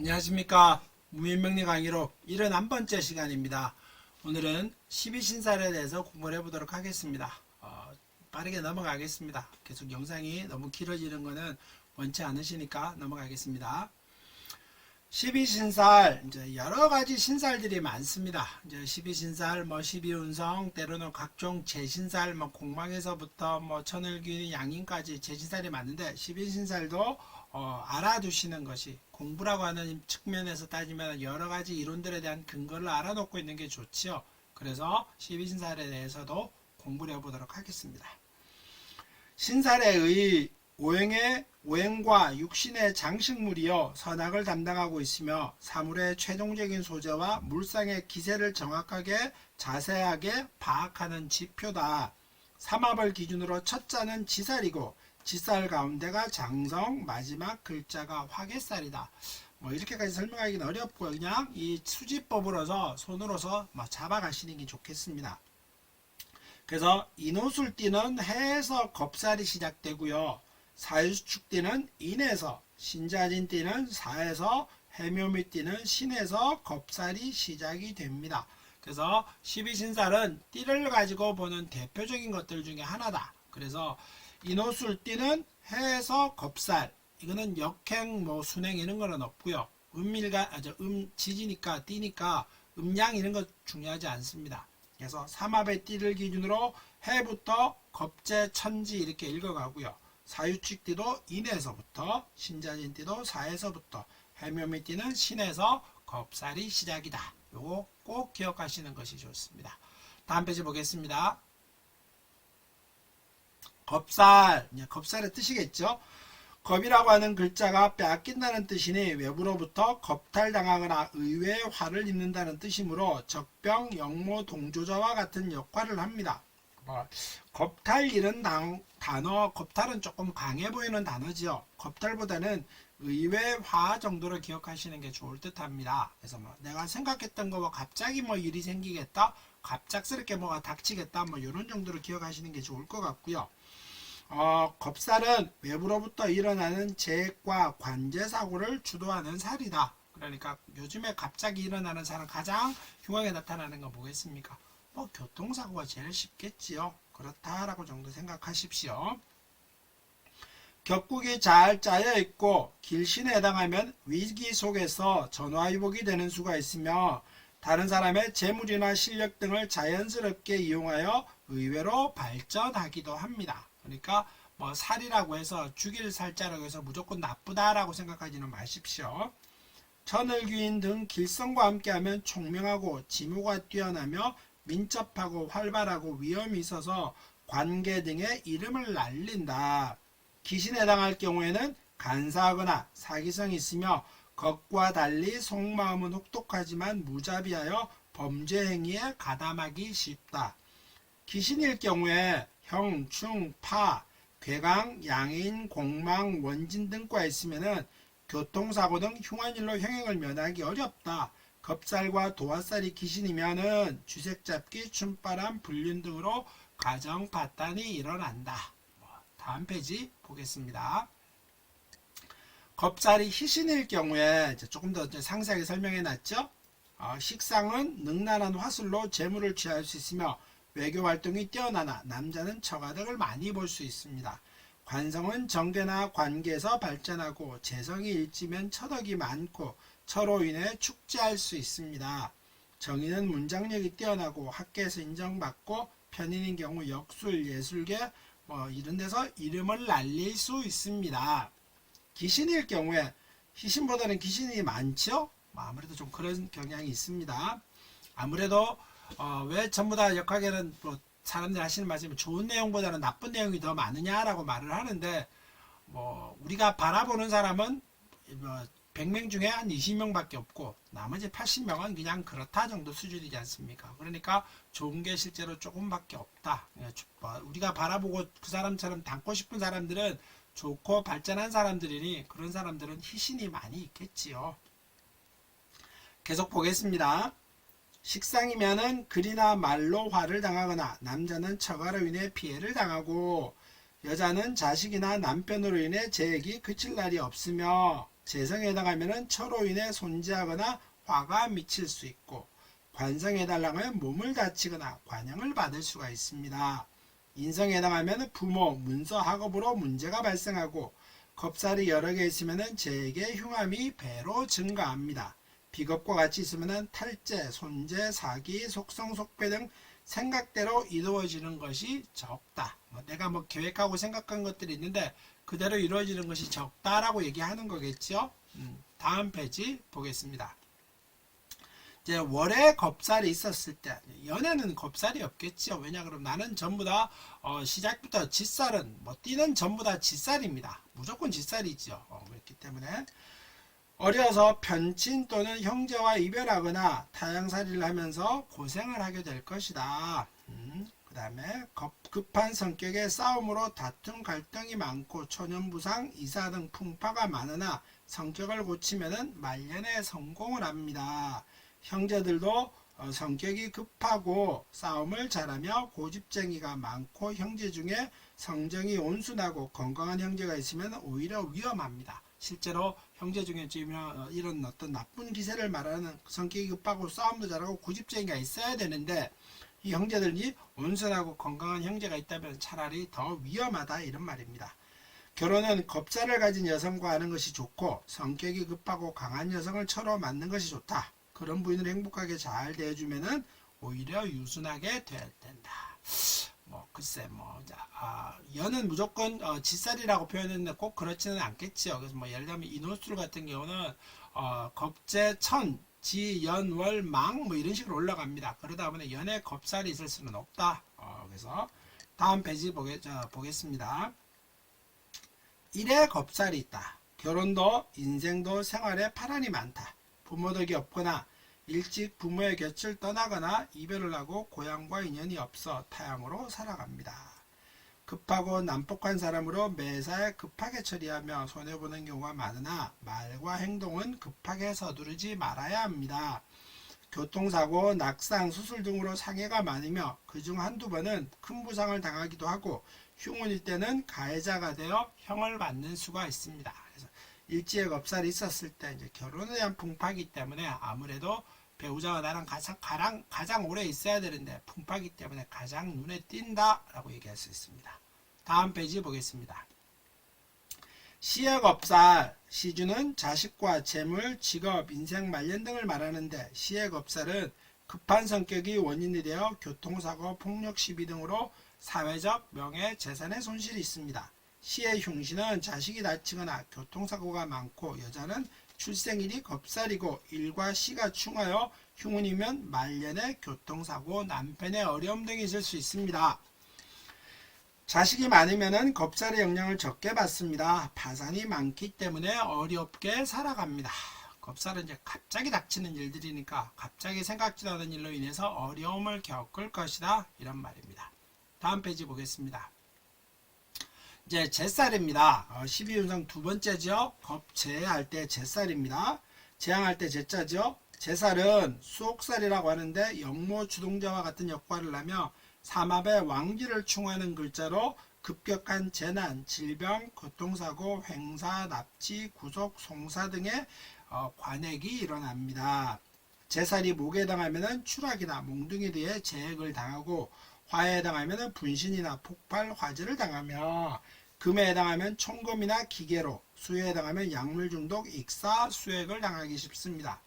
안녕하십니까. 무민명리 강의로 71번째 시간입니다. 오늘은 12신살에 대해서 공부를 해보도록 하겠습니다. 빠르게 넘어가겠습니다. 계속 영상이 너무 길어지는 것은 원치 않으시니까 넘어가겠습니다. 12신살, 이제 여러가지 신살들이 많습니다. 이제 12신살, 12운성, 때로는 각종 제신살, 공망에서부터 천을귀, 양인까지 제신살이 많은데, 12신살도 알아두시는 것이, 공부라고 하는 측면에서 따지면 여러가지 이론들에 대한 근거를 알아놓고 있는 게 좋지요. 그래서 12신살에 대해서도 공부를 해보도록 하겠습니다. 신살의 오행과 육신의 장식물이요 선악을 담당하고 있으며 사물의 최종적인 소재와 물상의 기세를 정확하게 자세하게 파악하는 지표다. 삼합을 기준으로 첫 자는 지살이고 지살 가운데가 장성, 마지막 글자가 화개살이다. 이렇게까지 설명하기는 어렵고요. 그냥 이 수지법으로서 손으로서 잡아가시는 게 좋겠습니다. 그래서 인호술띠는 해에서 겁살이 시작되고요. 사유축띠는 인에서, 신자진띠는 사에서, 해묘미띠는 신에서 겁살이 시작이 됩니다. 그래서 12신살은 띠를 가지고 보는 대표적인 것들 중에 하나다. 그래서 인호술띠는 해에서 겁살, 이거는 역행, 순행 이런 거는 없고요. 지지니까 띠니까 음양 이런 거 중요하지 않습니다. 그래서 삼합의 띠를 기준으로 해부터 겁재, 천지 이렇게 읽어가고요. 사유축띠도 인에서부터, 신자진띠도 사에서부터, 해묘미띠는 신에서 겁살이 시작이다. 요거 꼭 기억하시는 것이 좋습니다. 다음 페이지 보겠습니다. 겁살, 겁살의 뜻이겠죠. 겁이라고 하는 글자가 빼앗긴다는 뜻이니 외부로부터 겁탈당하거나 의외의 화를 입는다는 뜻이므로 적병, 역모, 동조자와 같은 역할을 합니다. 겁탈 이런 단어, 겁탈은 조금 강해 보이는 단어지요. 겁탈보다는 의외의 화 정도로 기억하시는 게 좋을 듯 합니다. 그래서 내가 생각했던 거 갑자기 일이 생기겠다, 갑작스럽게 뭐가 닥치겠다, 이런 정도로 기억하시는 게 좋을 것 같고요. 겁살은 외부로부터 일어나는 재해과 관제사고를 주도하는 살이다. 그러니까 요즘에 갑자기 일어나는 살은 가장 흉하게 나타나는 거 뭐겠습니까? 교통사고가 제일 쉽겠지요. 그렇다라고 정도 생각하십시오. 격국이 잘 짜여 있고 길신에 해당하면 위기 속에서 전화위복이 되는 수가 있으며 다른 사람의 재물이나 실력 등을 자연스럽게 이용하여 의외로 발전하기도 합니다. 그러니까 살이라고 해서 죽일 살자라고 해서 무조건 나쁘다라고 생각하지는 마십시오. 천을귀인 등 길성과 함께하면 총명하고 지모가 뛰어나며 민첩하고 활발하고 위험이 있어서 관계 등의 이름을 날린다. 귀신에 해당할 경우에는 간사하거나 사기성이 있으며 것과 달리 속마음은 혹독하지만 무자비하여 범죄 행위에 가담하기 쉽다. 귀신일 경우에 형, 충, 파, 괴강, 양인, 공망, 원진 등과 있으면 교통사고 등 흉한 일로 형행을 면하기 어렵다. 겁살과 도화살이 귀신이면은 쥐새잡기, 춤바람, 불륜 등으로 가정 파탄이 일어난다. 다음 페이지 보겠습니다. 겁살이 희신일 경우에 조금 더 상세하게 설명해 놨죠. 식상은 능란한 화술로 재물을 취할 수 있으며 외교 활동이 뛰어나나 남자는 처가덕을 많이 볼 수 있습니다. 관성은 정계나 관계에서 발전하고 재성이 일지면 처덕이 많고 처로 인해 축제할 수 있습니다. 정의는 문장력이 뛰어나고 학계에서 인정받고 편인인 경우 역술, 예술계 이런 데서 이름을 날릴 수 있습니다. 귀신일 경우에 희신보다는 귀신이 많죠? 아무래도 좀 그런 경향이 있습니다. 아무래도 왜 전부 다 역학에는 사람들이 하시는 말씀이 좋은 내용보다는 나쁜 내용이 더 많으냐라고 말을 하는데 우리가 바라보는 사람은 100명 중에 한 20명밖에 없고 나머지 80명은 그냥 그렇다 정도 수준이지 않습니까? 그러니까 좋은 게 실제로 조금밖에 없다. 우리가 바라보고 그 사람처럼 닮고 싶은 사람들은 좋고 발전한 사람들이니 그런 사람들은 희신이 많이 있겠지요. 계속 보겠습니다. 식상이면은 글이나 말로 화를 당하거나 남자는 처가로 인해 피해를 당하고 여자는 자식이나 남편으로 인해 재액이 그칠 날이 없으며 재성에 해당하면 처로 인해 손재하거나 화가 미칠 수 있고, 관성에 해당하면 몸을 다치거나 관형을 받을 수가 있습니다. 인성에 해당하면 부모, 문서, 학업으로 문제가 발생하고, 겁살이 여러 개 있으면 재계, 흉함이 배로 증가합니다. 비겁과 같이 있으면 탈재, 손재, 사기, 속성, 속배 등 생각대로 이루어지는 것이 적다. 내가 계획하고 생각한 것들이 있는데 그대로 이루어지는 것이 적다라고 얘기하는 거겠죠. 다음 페이지 보겠습니다. 이제 월에 겁살이 있었을 때, 연애는 겁살이 없겠죠. 왜냐 그러면 나는 전부 다 시작부터 짓살은 띠는 전부 다 짓살입니다. 무조건 짓살이죠. 그렇기 때문에 어려서 편친 또는 형제와 이별하거나 타향살이를 하면서 고생을 하게 될 것이다. 그 다음에 급한 성격의 싸움으로 다툼 갈등이 많고 초년부상 이사 등 풍파가 많으나 성격을 고치면 말년에 성공을 합니다. 형제들도 성격이 급하고 싸움을 잘하며 고집쟁이가 많고 형제 중에 성정이 온순하고 건강한 형제가 있으면 오히려 위험합니다. 실제로 형제 중에 이런 어떤 나쁜 기세를 말하는 성격이 급하고 싸움도 잘하고 고집쟁이가 있어야 되는데 이 형제들이 온순하고 건강한 형제가 있다면 차라리 더 위험하다 이런 말입니다. 결혼은 겁살을 가진 여성과 하는 것이 좋고 성격이 급하고 강한 여성을 처로 맞는 것이 좋다. 그런 부인을 행복하게 잘 대해주면 오히려 유순하게 된다. 글쎄 연은 무조건 짓살이라고 표현했는데 꼭 그렇지는 않겠죠. 그래서 예를 들면 인호술 같은 경우는 겁재, 천, 지, 연, 월, 망 이런 식으로 올라갑니다. 그러다 보니 연에 겁살이 있을 수는 없다. 그래서 다음 페이지 보겠습니다. 일에 겁살이 있다. 결혼도 인생도 생활에 파란이 많다. 부모 덕이 없거나 일찍 부모의 곁을 떠나거나 이별을 하고 고향과 인연이 없어 타향으로 살아갑니다. 급하고 난폭한 사람으로 매사에 급하게 처리하며 손해보는 경우가 많으나 말과 행동은 급하게 서두르지 말아야 합니다. 교통사고, 낙상, 수술 등으로 상해가 많으며 그중 한두 번은 큰 부상을 당하기도 하고 흉운일 때는 가해자가 되어 형을 받는 수가 있습니다. 그래서 일지에 겁살이 있었을 때 이제 결혼에 대한 풍파이기 때문에 아무래도 배우자가 나랑 가장 오래 있어야 되는데 풍파이기 때문에 가장 눈에 띈다라고 얘기할 수 있습니다. 다음 페이지 보겠습니다. 시의 겁살, 시주는 자식과 재물, 직업, 인생 말년 등을 말하는데 시의 겁살은 급한 성격이 원인이 되어 교통사고, 폭력, 시비 등으로 사회적, 명예, 재산의 손실이 있습니다. 시의 흉신은 자식이 다치거나 교통사고가 많고 여자는 출생일이 겁살이고 일과 시가 충하여 흉운이면 말년에 교통사고, 남편의 어려움 등이 있을 수 있습니다. 자식이 많으면 겁살의 영향을 적게 받습니다. 파산이 많기 때문에 어렵게 살아갑니다. 겁살은 이제 갑자기 닥치는 일들이니까 갑자기 생각지도 않은 일로 인해서 어려움을 겪을 것이다 이런 말입니다. 다음 페이지 보겠습니다. 이제 제살입니다. 12운성 두 번째죠. 겁재할 때 제살입니다. 재앙할 때 제자죠. 제살은 수옥살이라고 하는데 영모 주동자와 같은 역할을 하며 삼합의 왕기를 충하는 글자로 급격한 재난, 질병, 교통사고, 횡사, 납치, 구속, 송사 등의 관액이 일어납니다. 제살이 목에 해당하면 추락이나 몽둥이에 대해 재해를 당하고 화에 해당하면 분신이나 폭발, 화재를 당하며 금에 해당하면 총검이나 기계로, 수에 해당하면 약물 중독, 익사, 수액을 당하기 쉽습니다.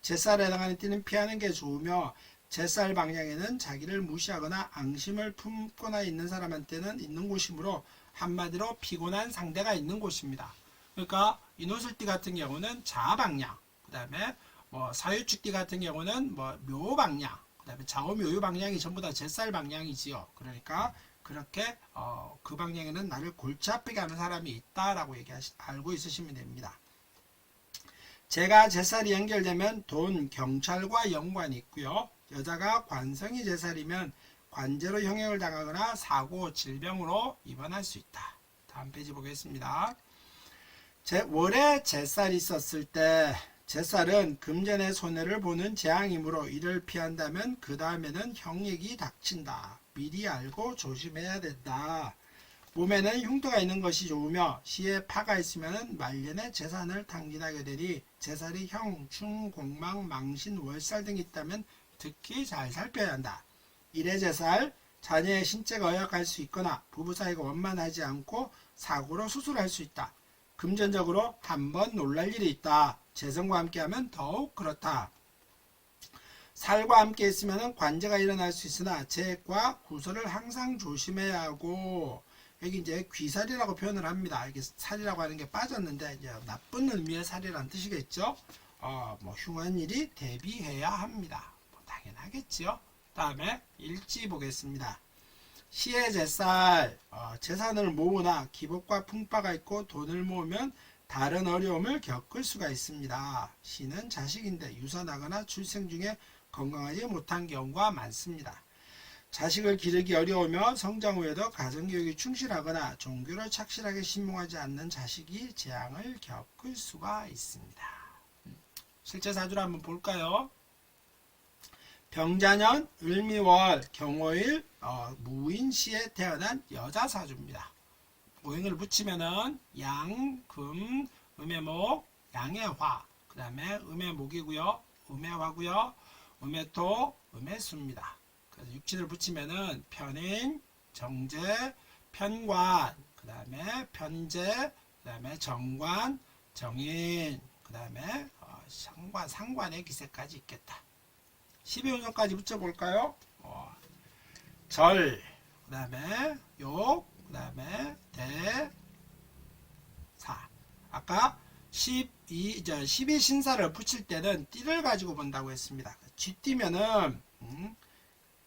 제살에 해당하는 띠는 피하는 게 좋으며 제살 방향에는 자기를 무시하거나 앙심을 품거나 있는 사람한테는 있는 곳이므로 한마디로 피곤한 상대가 있는 곳입니다. 그러니까 인호술띠 같은 경우는 자방향, 그 다음에 사유축띠 같은 경우는 묘방향, 그 다음에 좌우묘유 방향이 전부 다 제살 방향이지요. 그러니까 그렇게 그 방향에는 나를 골치 아프게 하는 사람이 있다라고 알고 있으시면 됩니다. 제가 제살이 연결되면 돈, 경찰과 연관이 있고요. 여자가 관성이 제살이면 관제로 형행을 당하거나 사고, 질병으로 입원할 수 있다. 다음 페이지 보겠습니다. 월에 제살이 있었을 때 제살은 금전의 손해를 보는 재앙이므로 이를 피한다면 그 다음에는 형액이 닥친다. 미리 알고 조심해야 된다. 몸에는 흉터가 있는 것이 좋으며 시에 파가 있으면 말년에 재산을 탕진하게 되니 재살이 형, 충, 공망, 망신, 월살 등이 있다면 특히 잘 살펴야 한다. 일해재살, 자녀의 신체가 허약할 수 있거나 부부 사이가 원만하지 않고 사고로 수술할 수 있다. 금전적으로 한번 놀랄 일이 있다. 재성과 함께하면 더욱 그렇다. 살과 함께 있으면 관제가 일어날 수 있으나 재과 구설을 항상 조심해야 하고, 여기 이제 귀살이라고 표현을 합니다. 이게 살이라고 하는 게 빠졌는데 이제 나쁜 의미의 살이라는 뜻이겠죠. 뭐 흉한 일이 대비해야 합니다. 뭐 당연하겠지요. 다음에 일지 보겠습니다. 시의 재살, 재산을 모으나 기복과 풍파가 있고 돈을 모으면 다른 어려움을 겪을 수가 있습니다. 시는 자식인데 유산하거나 출생 중에 건강하지 못한 경우가 많습니다. 자식을 기르기 어려우며 성장 후에도 가정교육이 충실하거나 종교를 착실하게 신봉하지 않는 자식이 재앙을 겪을 수가 있습니다. 실제 사주를 한번 볼까요? 병자년, 을미월, 경호일, 무인시에 태어난 여자 사주입니다. 오행을 붙이면은 양, 금, 음의 목, 양의 화, 그 다음에 음의 목이고요, 음의 화고요, 음의 토, 음의 수입니다. 그래서 육친을 붙이면은 편인, 정제, 편관, 그 다음에 편제, 그 다음에 정관, 정인, 그 다음에 상관의 기세까지 있겠다. 12운성까지 붙여볼까요? 절, 그 다음에 욕, 그 다음에 대, 사. 아까 12신사를 붙일 때는 띠를 가지고 본다고 했습니다. 쥐띠면은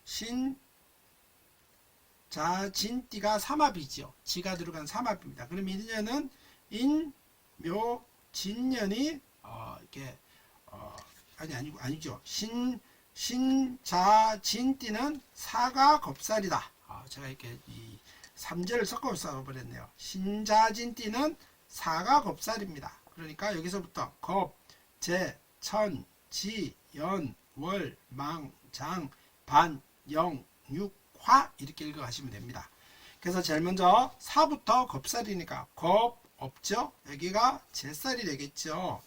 신, 자, 진, 띠가 삼합이죠. 지가 들어간 삼합입니다. 그럼 인연은 인, 묘, 진년이 이렇게 아니죠. 신, 자, 진, 띠는 사가 겁살이다. 제가 이렇게 이 삼재를 섞어 써버렸네요. 신자진, 띠는 사가 겁살입니다. 그러니까 여기서부터 겁, 재, 천, 지, 연, 월, 망, 장, 반, 영, 육, 화 이렇게 읽어가시면 됩니다. 그래서 제일 먼저 사부터 겁살이니까 겁 없죠? 여기가 재살이 되겠죠.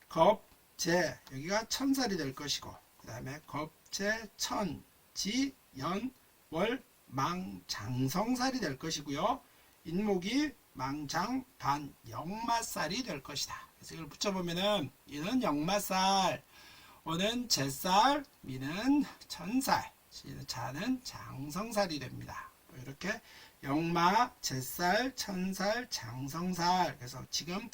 겁, 재 여기가 천살이 될 것이고, 그 다음에 겁, 재, 천, 지, 연, 월, 망, 장성살이 될 것이고요. 인목이 망장, 반, 역마살이 될 것이다. 그래서 이걸 붙여보면은 이는 역마살, 오는 재살, 미는 천살, 자는 장성살이 됩니다. 이렇게 역마, 재살, 천살, 장성살. 그래서 지금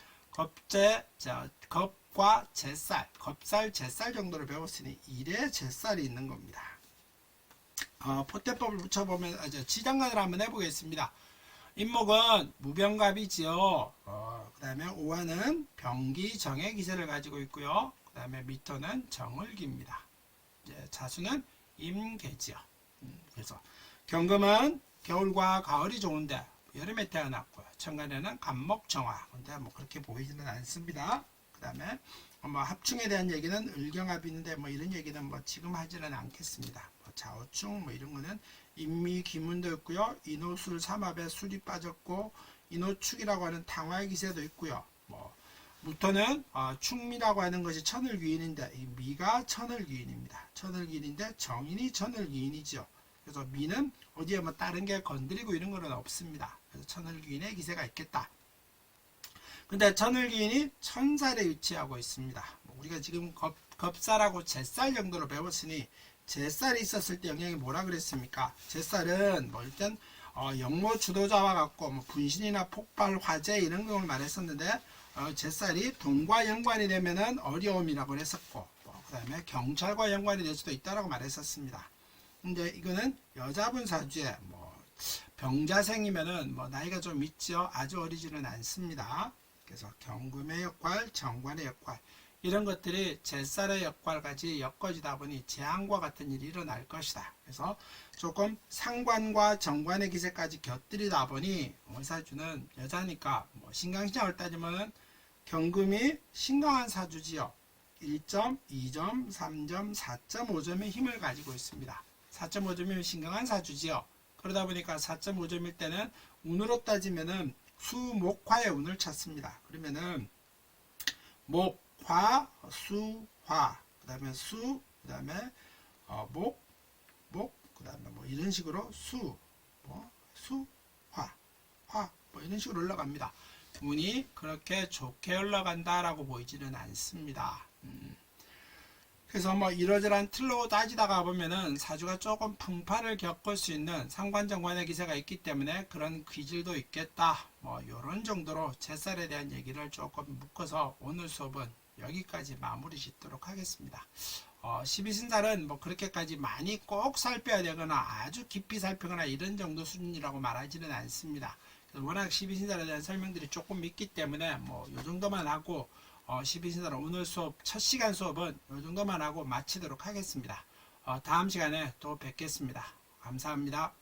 겁과 재살, 겁살, 재살 정도를 배웠으니 일에 재살이 있는 겁니다. 포태법을 붙여보면 지장간을 한번 해보겠습니다. 인목은 무병갑이지요. 그 다음에 오화는 병기, 정의 기세를 가지고 있고요. 그 다음에 미토는 정을기입니다. 자수는 임계지요. 그래서 경금은 겨울과 가을이 좋은데 여름에 태어났고요. 천간에는 간목정화. 근데 뭐 그렇게 보이지는 않습니다. 그 다음에 합충에 대한 얘기는 을경합인데 이런 얘기는 지금 하지는 않겠습니다. 자오충 이런 거는 인미 기문도 있고요. 인호술 삼합에 술이 빠졌고 인호축이라고 하는 탕화의 기세도 있고요. 무토는 충미라고 하는 것이 천을귀인인데 이 미가 천을귀인입니다. 천을귀인인데 정인이 천을귀인이죠. 그래서 미는 어디에 다른 게 건드리고 이런 거는 없습니다. 그래서 천을귀인의 기세가 있겠다. 근데 천을귀인이 천살에 위치하고 있습니다. 우리가 지금 겁살하고 재살 정도로 배웠으니 재살이 있었을 때 영향이 뭐라 그랬습니까? 재살은 일단 영모 주도자와 같고 분신이나 폭발, 화재 이런 걸 말했었는데 재살이 돈과 연관이 되면은 어려움이라고 했었고, 그 다음에 경찰과 연관이 될 수도 있다라고 말했었습니다. 근데 이거는 여자분 사주에 병자생이면은 나이가 좀 있죠. 아주 어리지는 않습니다. 그래서 경금의 역할, 정관의 역할 이런 것들이 재살의 역할까지 엮어지다 보니 재앙과 같은 일이 일어날 것이다. 그래서 조금 상관과 정관의 기세까지 곁들이다 보니 사주는 여자니까 신강신약을 따지면 경금이 신강한 사주지요. 1점, 2점, 3점, 4.5점의 힘을 가지고 있습니다. 4.5점이면 신강한 사주지요. 그러다 보니까 4.5점일 때는 운으로 따지면은 수목화의 운을 찾습니다. 그러면은 목, 화, 수, 화, 그 다음에 수, 그 다음에 목, 그 다음에 뭐 이런 식으로 수, 화, 뭐 이런 식으로 올라갑니다. 운이 그렇게 좋게 올라간다라고 보이지는 않습니다. 그래서 뭐 이러저러한 틀로 따지다가 보면은 사주가 조금 풍파를 겪을 수 있는 상관정관의 기세가 있기 때문에 그런 기질도 있겠다. 뭐 이런 정도로 제살에 대한 얘기를 조금 묶어서 오늘 수업은 여기까지 마무리 짓도록 하겠습니다. 12신살은 뭐 그렇게까지 많이 꼭 살펴야 되거나 아주 깊이 살피거나 이런 정도 수준이라고 말하지는 않습니다. 워낙 12신살에 대한 설명들이 조금 있기 때문에 뭐 요 정도만 하고 12신살 오늘 수업 첫 시간 수업은 요 정도만 하고 마치도록 하겠습니다. 다음 시간에 또 뵙겠습니다. 감사합니다.